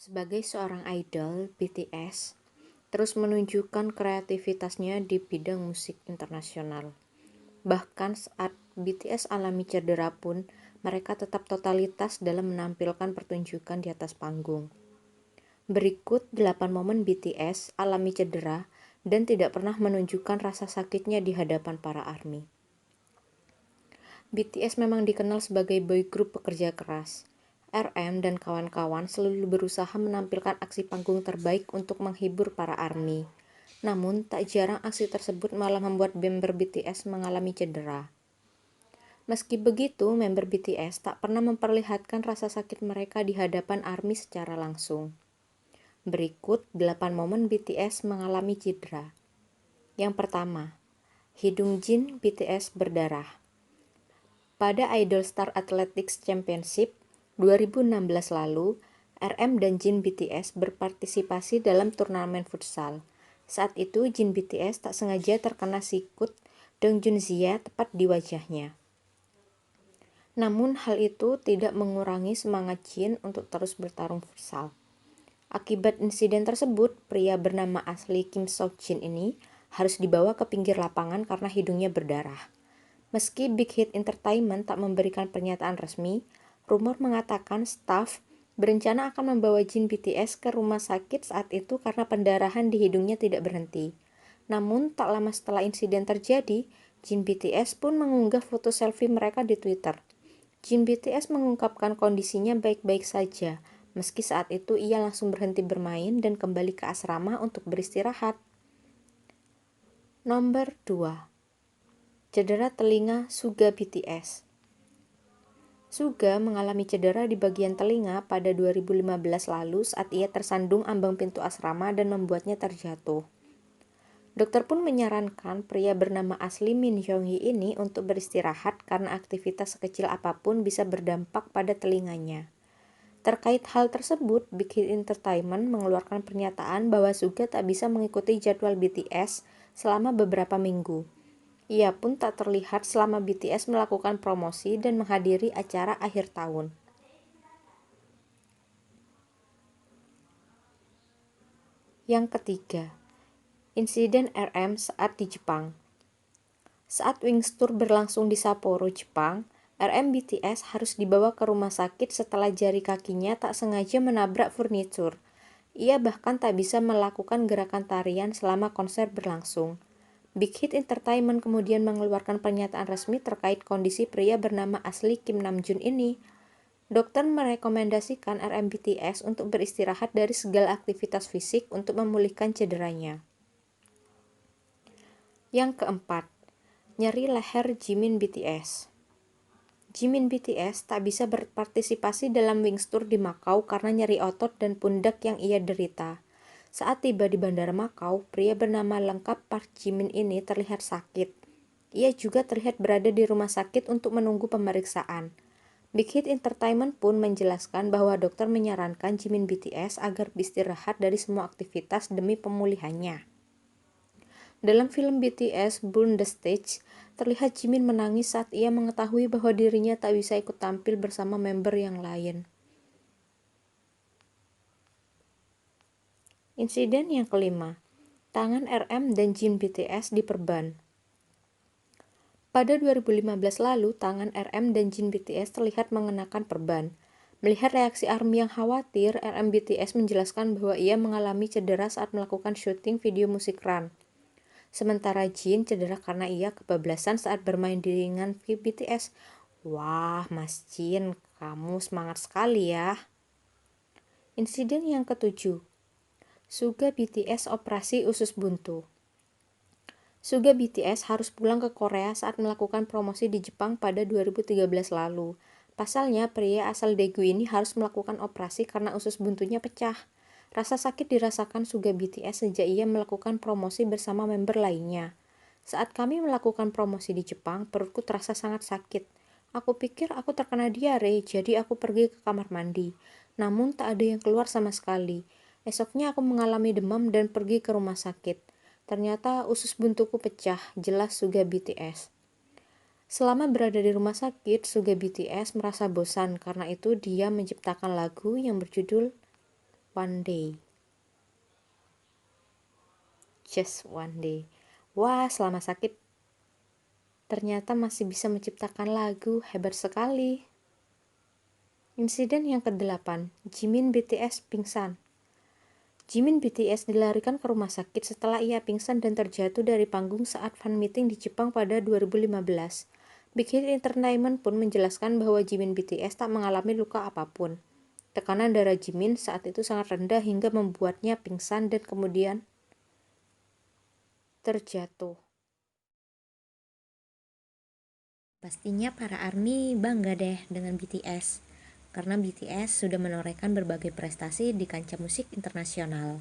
Sebagai seorang idol, BTS terus menunjukkan kreativitasnya di bidang musik internasional. Bahkan saat BTS alami cedera pun, mereka tetap totalitas dalam menampilkan pertunjukan di atas panggung. Berikut 8 momen BTS alami cedera dan tidak pernah menunjukkan rasa sakitnya di hadapan para ARMY. BTS memang dikenal sebagai boy group pekerja keras. RM dan kawan-kawan selalu berusaha menampilkan aksi panggung terbaik untuk menghibur para ARMY. Namun, tak jarang aksi tersebut malah membuat member BTS mengalami cedera. Meski begitu, member BTS tak pernah memperlihatkan rasa sakit mereka di hadapan ARMY secara langsung. Berikut 8 momen BTS mengalami cedera. Yang pertama, hidung Jin BTS berdarah. Pada Idol Star Athletics Championship 2016 lalu, RM dan Jin BTS berpartisipasi dalam turnamen futsal. Saat itu, Jin BTS tak sengaja terkena sikut Dongjunzia tepat di wajahnya. Namun, hal itu tidak mengurangi semangat Jin untuk terus bertarung futsal. Akibat insiden tersebut, pria bernama asli Kim Sok-jin ini harus dibawa ke pinggir lapangan karena hidungnya berdarah. Meski Big Hit Entertainment tak memberikan pernyataan resmi, rumor mengatakan staf berencana akan membawa Jin BTS ke rumah sakit saat itu karena pendarahan di hidungnya tidak berhenti. Namun, tak lama setelah insiden terjadi, Jin BTS pun mengunggah foto selfie mereka di Twitter. Jin BTS mengungkapkan kondisinya baik-baik saja, meski saat itu ia langsung berhenti bermain dan kembali ke asrama untuk beristirahat. Nomor 2. Cedera telinga Suga BTS. Suga mengalami cedera di bagian telinga pada 2015 lalu saat ia tersandung ambang pintu asrama dan membuatnya terjatuh. Dokter pun menyarankan pria bernama asli Min Hyung-hee ini untuk beristirahat karena aktivitas sekecil apapun bisa berdampak pada telinganya. Terkait hal tersebut, Big Hit Entertainment mengeluarkan pernyataan bahwa Suga tak bisa mengikuti jadwal BTS selama beberapa minggu. Ia pun tak terlihat selama BTS melakukan promosi dan menghadiri acara akhir tahun. Yang ketiga, insiden RM saat di Jepang. Saat Wings Tour berlangsung di Sapporo, Jepang, RM BTS harus dibawa ke rumah sakit setelah jari kakinya tak sengaja menabrak furnitur. Ia bahkan tak bisa melakukan gerakan tarian selama konser berlangsung. Big Hit Entertainment kemudian mengeluarkan pernyataan resmi terkait kondisi pria bernama asli Kim Namjoon ini. Dokter merekomendasikan RM BTS untuk beristirahat dari segala aktivitas fisik untuk memulihkan cederanya. Yang keempat, nyeri leher Jimin BTS. Jimin BTS tak bisa berpartisipasi dalam Wings Tour di Makau karena nyeri otot dan pundak yang ia derita. Saat tiba di Bandara Makau, pria bernama lengkap Park Jimin ini terlihat sakit. Ia juga terlihat berada di rumah sakit untuk menunggu pemeriksaan. Big Hit Entertainment pun menjelaskan bahwa dokter menyarankan Jimin BTS agar beristirahat dari semua aktivitas demi pemulihannya. Dalam film BTS Burn the Stage, terlihat Jimin menangis saat ia mengetahui bahwa dirinya tak bisa ikut tampil bersama member yang lain. Insiden yang kelima, tangan RM dan Jin BTS diperban. Pada 2015 lalu, tangan RM dan Jin BTS terlihat mengenakan perban. Melihat reaksi ARMY yang khawatir, RM BTS menjelaskan bahwa ia mengalami cedera saat melakukan syuting video musik Run. Sementara Jin cedera karena ia kebablasan saat bermain dengan BTS. Wah, Mas Jin, kamu semangat sekali ya. Insiden yang ketujuh, Suga BTS operasi usus buntu. Suga BTS harus pulang ke Korea saat melakukan promosi di Jepang pada 2013 lalu. Pasalnya, pria asal Daegu ini harus melakukan operasi karena usus buntunya pecah. Rasa sakit dirasakan Suga BTS sejak ia melakukan promosi bersama member lainnya. Saat kami melakukan promosi di Jepang, perutku terasa sangat sakit. Aku pikir aku terkena diare, jadi aku pergi ke kamar mandi. Namun tak ada yang keluar sama sekali. Esoknya aku mengalami demam dan pergi ke rumah sakit. Ternyata usus buntuku pecah, jelas Suga BTS. Selama berada di rumah sakit, Suga BTS merasa bosan, karena itu dia menciptakan lagu yang berjudul one day. Just one day. Wah, selama sakit ternyata masih bisa menciptakan lagu, hebat sekali. Insiden yang ke-8, Jimin BTS pingsan. Jimin BTS dilarikan ke rumah sakit setelah ia pingsan dan terjatuh dari panggung saat fan meeting di Jepang pada 2015. Big Hit Entertainment pun menjelaskan bahwa Jimin BTS tak mengalami luka apapun. Tekanan darah Jimin saat itu sangat rendah hingga membuatnya pingsan dan kemudian terjatuh. Pastinya para ARMY bangga deh dengan BTS, karena BTS sudah menorehkan berbagai prestasi di kancah musik internasional.